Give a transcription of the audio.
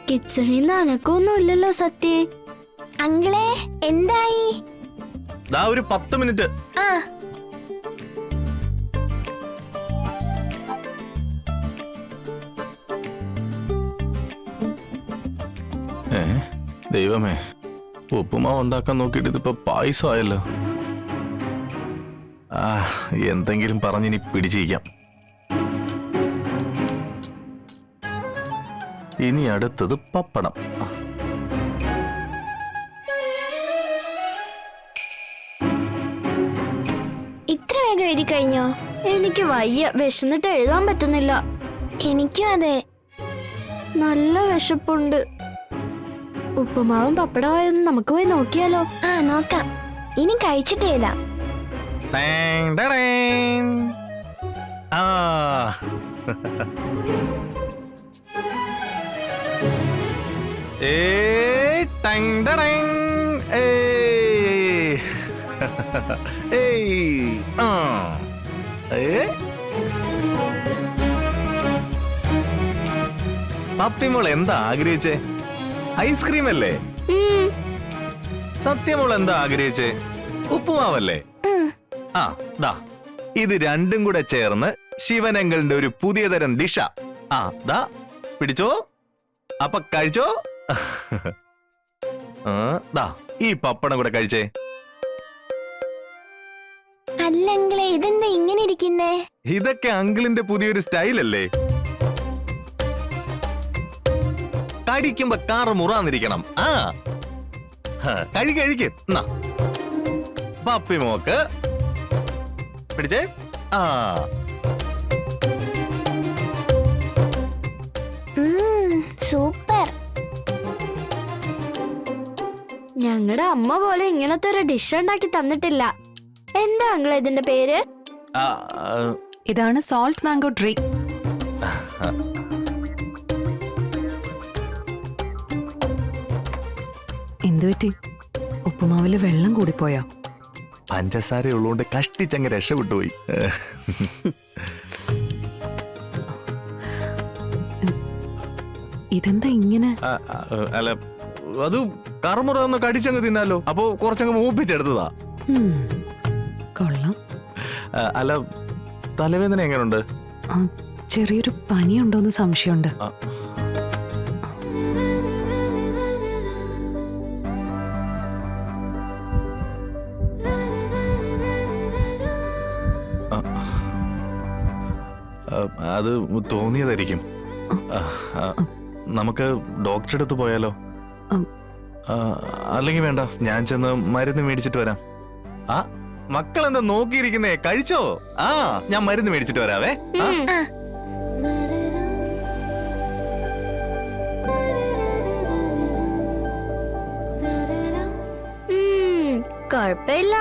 കിച്ചണിന്ന് അനക്കൊന്നുമില്ലല്ലോ സത്യേ. അങ്കിളെ എന്തായി? ദാ ഒരു 10 മിനിറ്റ്. ആ ദൈവമേ, ഉപ്പുമാവ് ഉണ്ടാക്കാൻ നോക്കിയിട്ട് ഇതിപ്പോ പായസമായല്ലോ. എന്തെങ്കിലും പറഞ്ഞിനി പിടിച്ചിരിക്കാം. ഇനി അടുത്തത് പപ്പടം. ഇത്ര വേഗം എഴുതി കഴിഞ്ഞോ? എനിക്ക് വയ്യ, വിശന്നിട്ട് എഴുതാൻ പറ്റുന്നില്ല. എനിക്കും അതെ. നല്ല വിശപ്പുണ്ട്. ഉപ്പുമാവും പപ്പടമായൊന്ന് നമുക്ക് പോയി നോക്കിയാലോ? ആ നോക്കാം. ഇനി കഴിച്ചിട്ട് എഴുതാം. ടാങ് ടടേങ്. ആ ഏയ് ടങ് ടടേങ്. ഏയ് ഏയ് ആ ഏയ്. പപ്പിമോൾ എന്താ ആഗ്രഹിച്ചേ? ഐസ്ക്രീം അല്ലേ? സത്യമോൾ എന്താ ആഗ്രഹിച്ചേ? ഉപ്പുമാവല്ലേ? ആ ദാ ഇത് രണ്ടും കൂടെ ചേർന്ന് ശിവനങ്ങളുടെ ഒരു പുതിയ തരം ഡിഷ. ആ ദാ പിടിച്ചോ, അപ്പൊ കഴിച്ചോ. ദാ ഈ പപ്പടം കൂടെ കഴിച്ചേ. അല്ലെങ്കിലേ ഇതെന്താ ഇങ്ങനെ ഇരിക്കുന്നേ? ഇതൊക്കെ അങ്കിളിന്റെ പുതിയൊരു സ്റ്റൈലല്ലേ. കടിക്കുമ്പോ കാറ് മുറാന്നിരിക്കണം. ആ കഴിക്ക്. പപ്പി മോക്ക് പിടിച്ചേ. ആ സൂപ്പർ. ഞങ്ങളുടെ അമ്മ പോലെ ഇങ്ങനത്തെ ഒരു ഡിഷ് ഉണ്ടാക്കി തന്നിട്ടില്ല. എന്താ അങ്കിൾ ഇതിന്റെ പേര്? ഇതാണ് സോൾട്ട് മാംഗോ ഡ്രിങ്ക്. എന്തുപറ്റി? ഉപ്പുമാവില് വെള്ളം കൂടിപ്പോയോ? പഞ്ചസാര ഉള്ളതുകൊണ്ട് കഷ്ടിച്ചങ്ങ് രക്ഷപ്പെട്ടുപോയി. ഇതെന്താ ഇങ്ങനെ? അല്ല, അത് കറുമുറ ഒന്ന് കടിച്ചങ്ങ് തിന്നാലോ. അപ്പൊ കുറച്ചങ്ങ് മൂപ്പിച്ചെടുത്തതാ. കൊള്ളാം. അല്ല, തലവേദന എങ്ങനെയുണ്ട്? ചെറിയൊരു പനിയുണ്ടോന്ന് സംശയമുണ്ട്. അത് തോന്നിയതായിരിക്കും. നമുക്ക് ഡോക്ടറെ അടുത്ത് പോയാലോ? അല്ലെങ്കിൽ വേണ്ട, ഞാൻ ചെന്ന് മരുന്ന് മേടിച്ചിട്ട് വരാം. ആ മക്കളെന്താ നോക്കിയിരിക്കുന്നേ? കഴിച്ചോ? ആ ഞാൻ മരുന്ന് മേടിച്ചിട്ട് വരാവേ. കുഴപ്പമില്ല.